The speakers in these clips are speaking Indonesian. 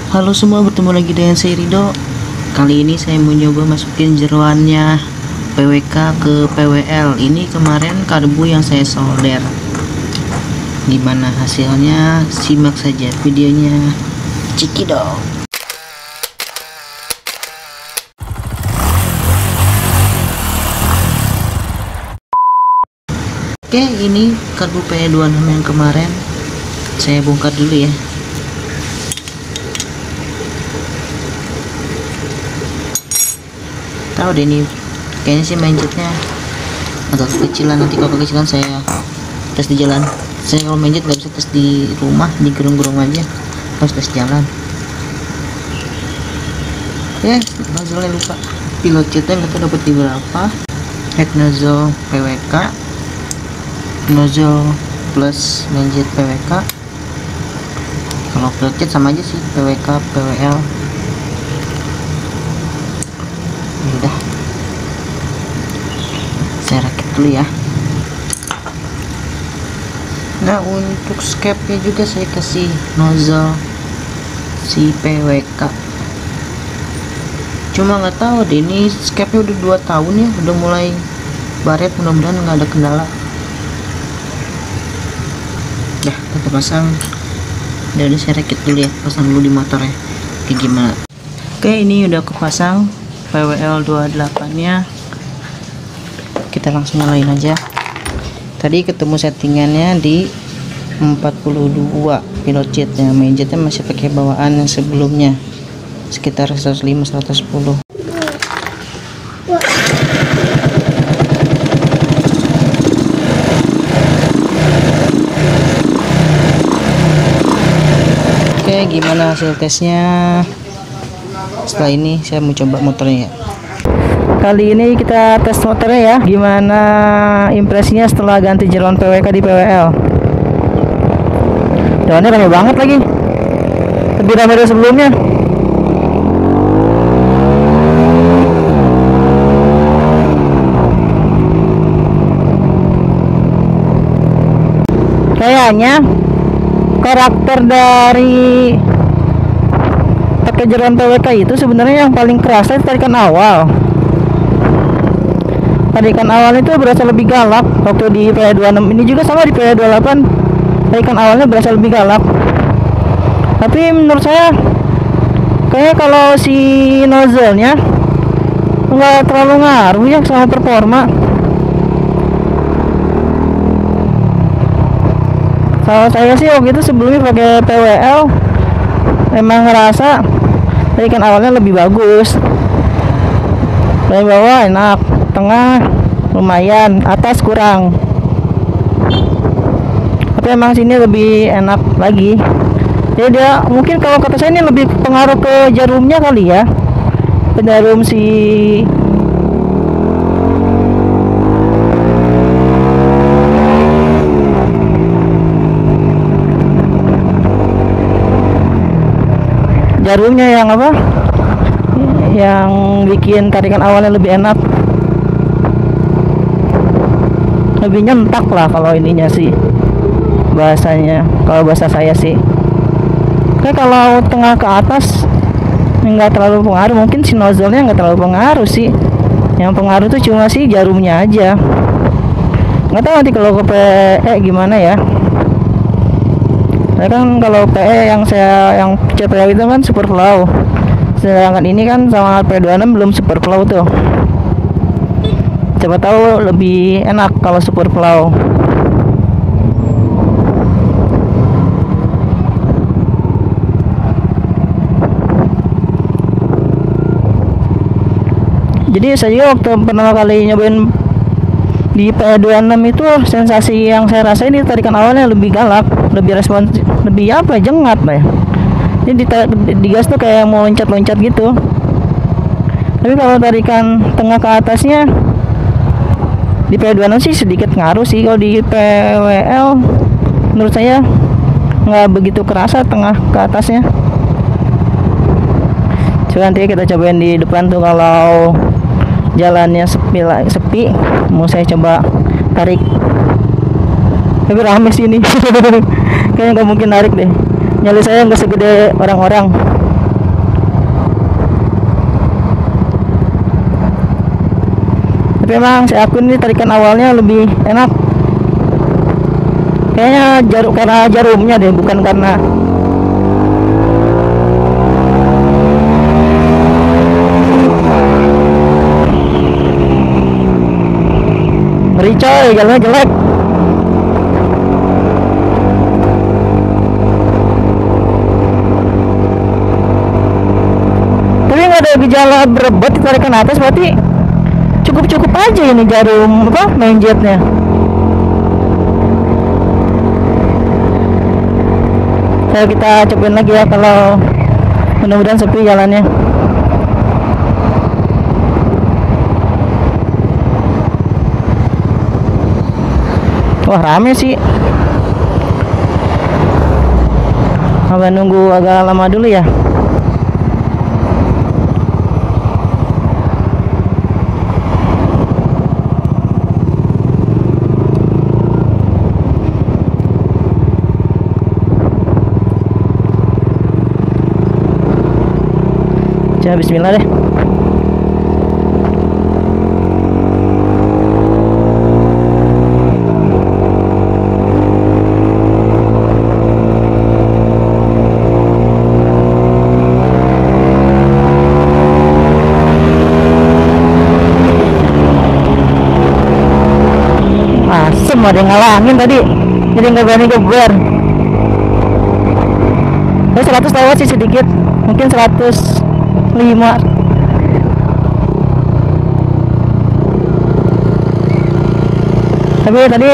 Halo semua, bertemu lagi dengan saya Rido. Kali ini saya mau nyoba masukin jeroannya PWK ke PWL. Ini kemarin karbu yang saya solder. Gimana hasilnya? Simak saja videonya. Cikidot. Oke, ini karbu P26 yang kemarin. Saya bongkar dulu ya. Tahu deh, ini kayaknya sih manjetnya agak kecilan. Nanti kalau kecilan saya tes di jalan. Saya kalau manjet nggak bisa tes di rumah, di gerung-gerung aja, harus tes jalan. Oke, nozzle lupa. Pilot jetnya nggak tahu dapat di berapa. Head nozzle PWK, nozzle plus manjet PWK. Kalau pilot jet sama aja sih, PWK PWL. Udah, saya rakit dulu ya. Nah, untuk scape nya juga saya kasih nozzle si PWK. Cuma nggak tahu deh, ini scape nya udah 2 tahun ya, udah mulai baret. Mudah-mudahan nggak ada kendala. Dah, kita pasang. Udah saya rakit dulu ya, pasang dulu di motornya kayak gimana. Oke, ini udah kepasang PWL 28 nya. Kita langsung nyalain aja. Tadi ketemu settingannya di 42 pilot jetnya. Main jetnya masih pakai bawaan yang sebelumnya, sekitar 105-110. Oke, gimana hasil tesnya? Setelah ini saya mau coba motornya ya. Kali ini kita tes motornya ya. Gimana impresinya setelah ganti jeroan PWK di PWL? Jeroannya rame banget lagi, lebih rame dari sebelumnya. Kayaknya karakter dari pakai jeroan PWK itu sebenarnya yang paling kerasa itu tarikan awal. Tarikan awal itu berasa lebih galak. Waktu di P26 ini juga sama, di P28 tarikan awalnya berasa lebih galak. Tapi menurut saya kayaknya kalau si nozzle-nya nggak terlalu ngaruh ya sama performa. Kalau saya sih waktu itu sebelumnya pakai PWL emang ngerasa tarikan awalnya lebih bagus. Dari bawah enak, tengah lumayan, atas kurang. Tapi emang sini lebih enak lagi. Jadi dia mungkin kalau kata saya ini lebih pengaruh ke jarumnya kali ya. Ke jarum si jarumnya yang apa, yang bikin tarikan awalnya lebih enak, lebih nyentak lah kalau ininya sih bahasanya, kalau bahasa saya sih. Oke, kalau tengah ke atas nggak terlalu pengaruh, mungkin si nozzle-nya nggak terlalu pengaruh sih. Yang pengaruh tuh cuma sih jarumnya aja. Nggak tahu nanti kalau ke PE gimana ya. Saya kan kalau PE yang CPL itu kan super flow, sedangkan ini kan sama P26 belum super flow tuh. Coba tahu lebih enak kalau super flow. Jadi saya juga waktu pertama kali nyobain di P26 itu, sensasi yang saya rasain di tarikan awalnya lebih galak, lebih responsif, lebih apa, jengat lah ya. Jadi di gas tuh kayak mau loncat-loncat gitu. Tapi kalau tarikan tengah ke atasnya di P26 sih sedikit ngaruh sih. Kalau di PWL menurut saya nggak begitu kerasa tengah ke atasnya. Coba nanti kita cobain di depan tuh, kalau jalannya sepi mau saya coba tarik. Tapi rame sini. Kayaknya nggak mungkin narik deh. Nyali saya nggak segede orang-orang. Tapi emang saya akui ini tarikan awalnya lebih enak. Kayaknya karena jarumnya deh, bukan karena ngeri coy, jalannya jelek. Tapi nggak ada gejala berebut di tarikan atas, berarti cukup aja ini jarum apa main jetnya. Kita cobain lagi ya, kalau mudah-mudahan sepi jalannya. Wah, rame sih. Apa nunggu agak lama dulu ya? Ya, bismillah deh. Asem, ada yang ngalangin tadi, jadi nggak berani geber. 100 lewat sih sedikit, mungkin 105. Tapi tadi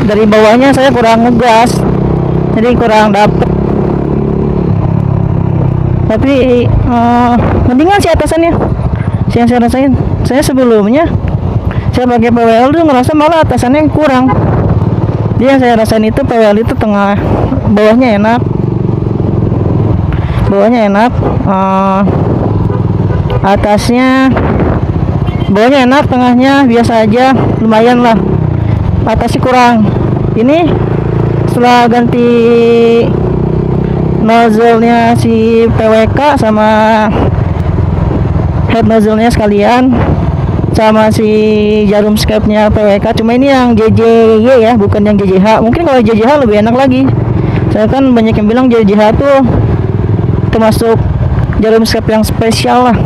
dari bawahnya saya kurang ngegas, jadi kurang dapet. Tapi mendingan sih atasannya, yang saya rasain. Saya sebelumnya saya pakai PWL tuh ngerasa malah atasannya kurang. Dia yang saya rasain itu PWL itu tengah, bawahnya enak, atasnya bawahnya enak, tengahnya biasa aja, lumayan lah. Atasnya kurang. Ini setelah ganti nozzle-nya si PWK sama head nozzle-nya sekalian, sama si jarum scape-nya PWK. Cuma ini yang JJY ya, bukan yang JJH. Mungkin kalau JJH lebih enak lagi. Saya kan banyak yang bilang JJH tuh termasuk jarum scape yang spesial lah.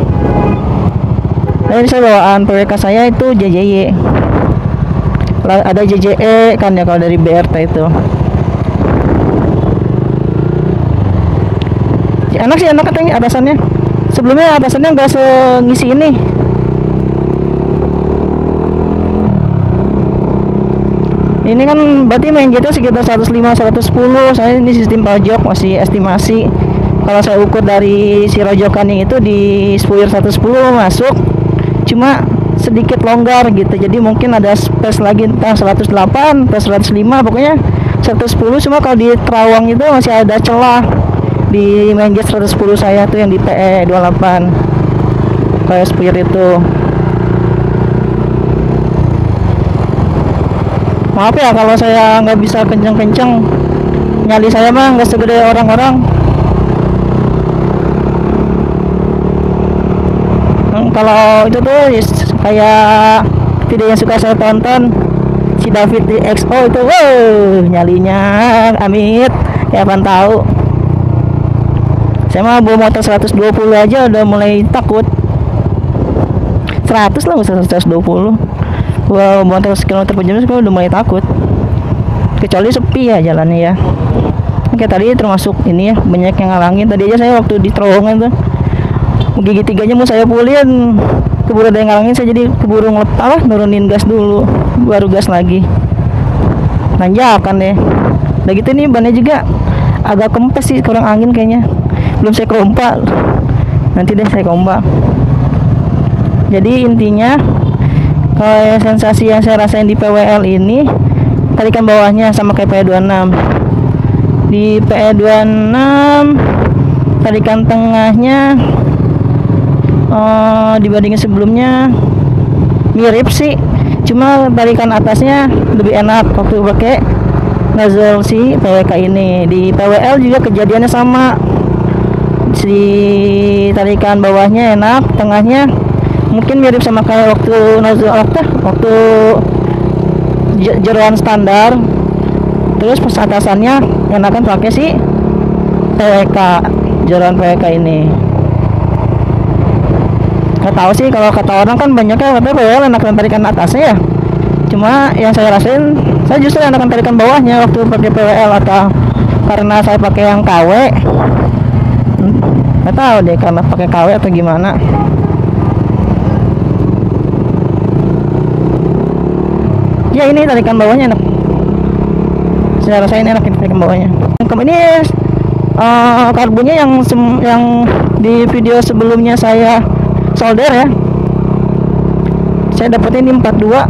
Jadi saya bawaan PWK saya itu JJY. Ada JJE kan ya kalau dari BRT itu. Enak sih, enak katanya atasannya. Sebelumnya atasannya nggak sengisi ini. Ini kan berarti main GT sekitar 105-110. Saya ini sistem pojok, masih estimasi. Kalau saya ukur dari si rojokannya itu di spuyer 110 masuk, cuma sedikit longgar gitu. Jadi mungkin ada space lagi entah 108 plus 105, pokoknya 110. Cuma kalau di terawang itu masih ada celah di main jet 110 saya tuh yang di PE 28 kayak spuyer itu. Maaf ya kalau saya nggak bisa kenceng-kenceng, nyali saya mah nggak segede orang-orang. Kalau itu tuh kayak video yang suka saya tonton, si David di XO itu, nyalinya amit ya, apaan tahu. Saya mah bawa motor 120 aja udah mulai takut. 100 lah, usah 120. Wow, motor kilometer per jam udah mulai takut. Kecuali sepi ya jalannya ya. Oke, tadi termasuk ini ya, banyak yang ngalangin. Tadi aja saya waktu di terowongan tuh, gigi tiganya mau saya pulin, keburu ada yang ngalangin, saya jadi keburu nurunin gas dulu, baru gas lagi. Nanjakan deh. Udah gitu nih bannya juga agak kempes sih, kurang angin kayaknya. Belum saya kompak. Nanti deh saya kompak. Jadi intinya kalau sensasi yang saya rasain di PWL ini, tarikan bawahnya sama kayak PE26. Di PE26 tarikan tengahnya dibandingin sebelumnya mirip sih, cuma tarikan atasnya lebih enak waktu pakai nozzle si PWK ini. Di PWL juga kejadiannya sama, si tarikan bawahnya enak, tengahnya mungkin mirip sama kayak waktu nozzle waktu jeroan standar. Terus pas atasannya enakan pakai si PWK, jeroan PWK ini. Nggak tahu sih, kalau kata orang kan banyaknya katanya PWL enakan tarikan atasnya ya. Cuma yang saya rasain, saya justru enakan tarikan bawahnya waktu pakai PWL, atau karena saya pakai yang KW. Nggak tahu deh karena pakai KW atau gimana. Ya ini tarikan bawahnya enak. Saya rasain enak tarikan bawahnya. Ini karbonnya yang di video sebelumnya saya solder ya. Saya dapetin di 42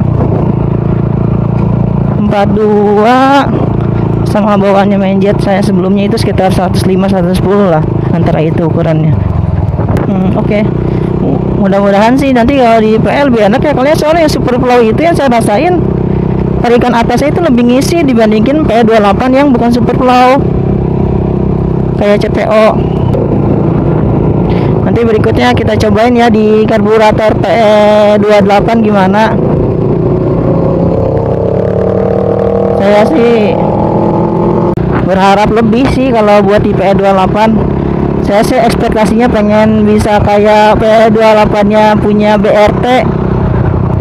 sama bawaannya main jet saya sebelumnya itu sekitar 105-110 lah, antara itu ukurannya. Oke. Mudah-mudahan sih nanti kalau di PL lebih enak ya kalian, soalnya yang super flow itu yang saya rasain tarikan atasnya itu lebih ngisi dibandingin PE28 yang bukan super flow kayak CPO. Nanti berikutnya kita cobain ya di karburator PE28 gimana. Saya sih berharap lebih sih kalau buat di PE28. Saya sih ekspektasinya pengen bisa kayak PE28 nya punya BRT.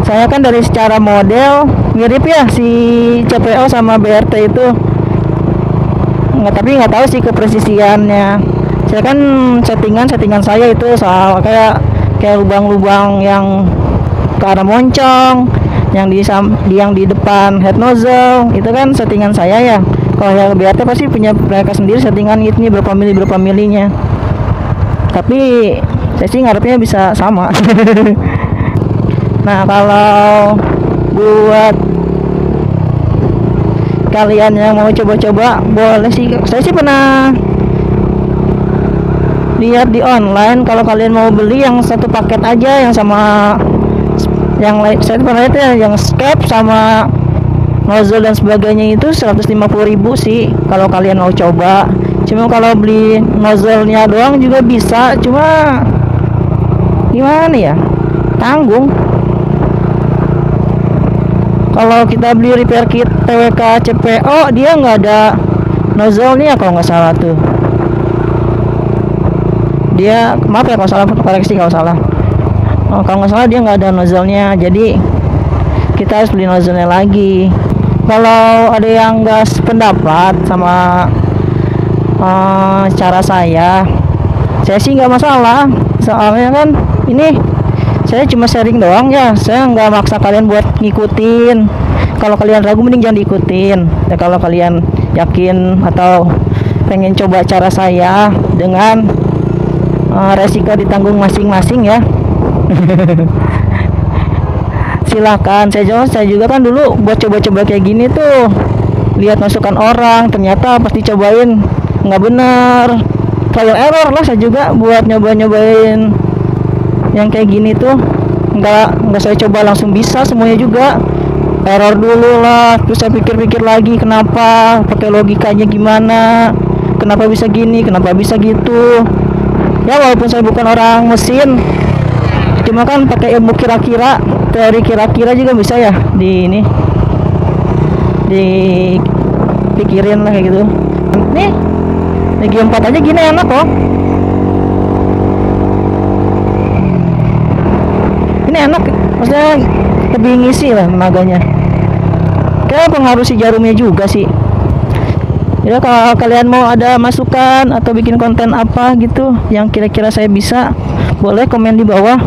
Saya kan dari secara model mirip ya si CPO sama BRT itu. Tapi nggak tahu sih kepresisiannya. Saya kan settingan saya itu soal kayak lubang-lubang yang ke arah moncong, yang di depan head nozzle itu kan settingan saya ya. Kalau yang BRT pasti punya mereka sendiri settingan ini berapa milinya. Tapi saya sih ngarepnya bisa sama. Nah, kalau buat kalian yang mau coba-coba boleh sih. Saya sih pernah lihat di online kalau kalian mau beli yang satu paket aja yang sama yang lain. Saya pernah lihat ya yang skep sama nozzle dan sebagainya itu 150.000 sih kalau kalian mau coba. Cuma kalau beli nozzle-nya doang juga bisa, cuma gimana ya, tanggung. Kalau kita beli repair kit PWK CPO dia nggak ada nozzle-nya kalau nggak salah tuh. Dia maaf ya kalau salah, koreksi kalau salah. Kalau nggak salah dia nggak ada nozzle-nya, jadi kita harus beli nozzle-nya lagi. Kalau ada yang nggak sependapat sama cara saya sih nggak masalah, soalnya kan ini saya cuma sharing doang ya. Saya nggak maksa kalian buat ngikutin. Kalau kalian ragu mending jangan diikutin ya. Kalau kalian yakin atau pengen coba cara saya dengan resiko ditanggung masing-masing ya. Silakan. Saya juga kan dulu buat coba-coba kayak gini tuh lihat masukan orang, ternyata pas dicobain nggak bener, trial error lah. Saya juga buat nyobain yang kayak gini tuh nggak saya coba langsung bisa semuanya juga. Error dulu lah, terus saya pikir-pikir lagi kenapa, pakai logikanya gimana, kenapa bisa gini, kenapa bisa gitu. Ya walaupun saya bukan orang mesin, cuma kan pakai ilmu kira-kira, teori kira-kira juga bisa ya dipikirin lah kayak gitu. Nih Negi 4 aja gini enak kok. Ini enak, maksudnya lebih ngisi lah tenaganya. Kayak pengaruh si jarumnya juga sih. Ya kalau kalian mau ada masukan atau bikin konten apa gitu yang kira-kira saya bisa, boleh komen di bawah.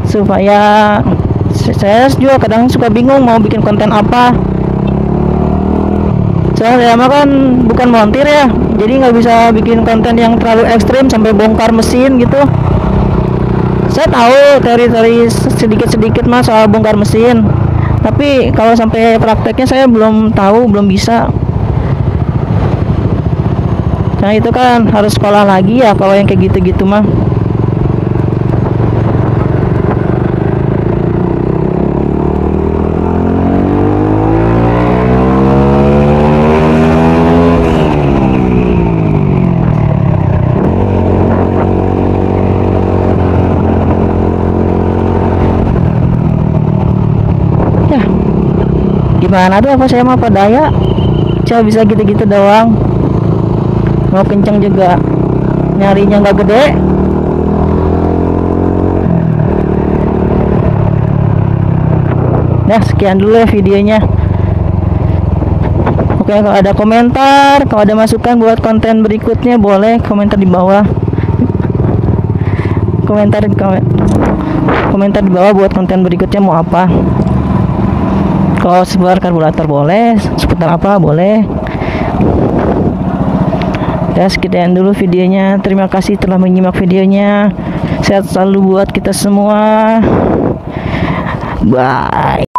Supaya saya juga kadang suka bingung mau bikin konten apa. Saya kan bukan montir ya, jadi nggak bisa bikin konten yang terlalu ekstrim sampai bongkar mesin gitu. Saya tahu teori-teori sedikit-sedikit mas soal bongkar mesin, tapi kalau sampai prakteknya saya belum tahu, belum bisa. Nah itu kan harus sekolah lagi ya kalau yang kayak gitu-gitu mah. gimana tuh, apa saya mah padaya coba bisa gitu-gitu doang, mau kenceng juga nyarinya nggak gede. Nah sekian dulu ya videonya. Oke, kalau ada komentar, kalau ada masukan buat konten berikutnya boleh komentar di bawah. Komentar di bawah buat konten berikutnya mau apa. Kalau seputar karburator boleh, seputar apa boleh. Ya sekian dulu videonya. Terima kasih telah menyimak videonya. Sehat selalu buat kita semua. Bye.